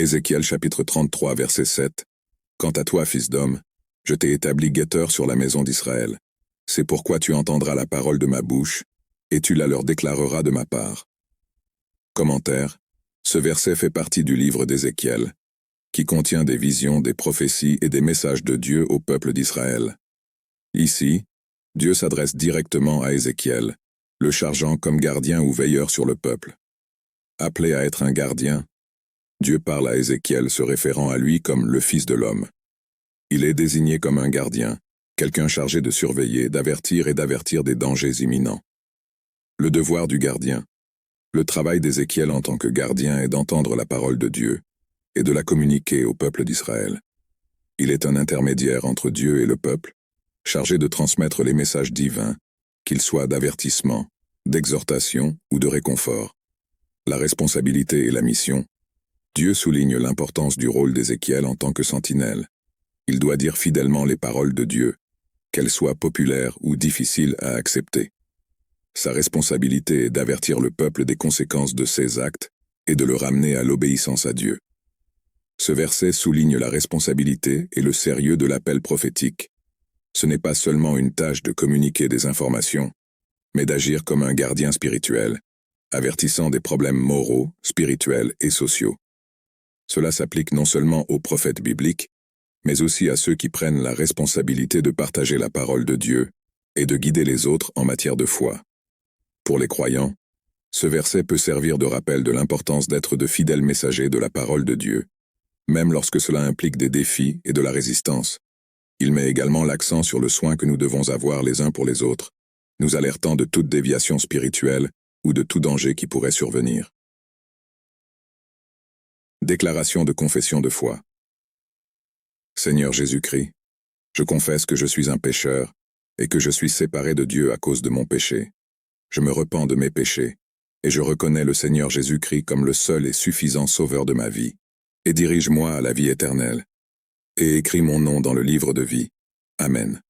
Ézéchiel chapitre 33 verset 7. Quant à toi, fils d'homme, je t'ai établi guetteur sur la maison d'Israël. C'est pourquoi tu entendras la parole de ma bouche, et tu la leur déclareras de ma part. Commentaire. Ce verset fait partie du livre d'Ézéchiel, qui contient des visions, des prophéties et des messages de Dieu au peuple d'Israël. Ici, Dieu s'adresse directement à Ézéchiel, le chargeant comme gardien ou veilleur sur le peuple. Appelé à être un gardien, Dieu parle à Ézéchiel se référant à lui comme le Fils de l'homme. Il est désigné comme un gardien, quelqu'un chargé de surveiller, d'avertir et d'avertir des dangers imminents. Le devoir du gardien. Le travail d'Ézéchiel en tant que gardien est d'entendre la parole de Dieu et de la communiquer au peuple d'Israël. Il est un intermédiaire entre Dieu et le peuple, chargé de transmettre les messages divins, qu'ils soient d'avertissement, d'exhortation ou de réconfort. La responsabilité et la mission. Dieu souligne l'importance du rôle d'Ézéchiel en tant que sentinelle. Il doit dire fidèlement les paroles de Dieu, qu'elles soient populaires ou difficiles à accepter. Sa responsabilité est d'avertir le peuple des conséquences de ses actes et de le ramener à l'obéissance à Dieu. Ce verset souligne la responsabilité et le sérieux de l'appel prophétique. Ce n'est pas seulement une tâche de communiquer des informations, mais d'agir comme un gardien spirituel, avertissant des problèmes moraux, spirituels et sociaux. Cela s'applique non seulement aux prophètes bibliques, mais aussi à ceux qui prennent la responsabilité de partager la parole de Dieu et de guider les autres en matière de foi. Pour les croyants, ce verset peut servir de rappel de l'importance d'être de fidèles messagers de la parole de Dieu, même lorsque cela implique des défis et de la résistance. Il met également l'accent sur le soin que nous devons avoir les uns pour les autres, nous alertant de toute déviation spirituelle ou de tout danger qui pourrait survenir. Déclaration de confession de foi. Seigneur Jésus-Christ, je confesse que je suis un pécheur et que je suis séparé de Dieu à cause de mon péché. Je me repens de mes péchés et je reconnais le Seigneur Jésus-Christ comme le seul et suffisant sauveur de ma vie, et dirige-moi à la vie éternelle. Et écris mon nom dans le livre de vie. Amen.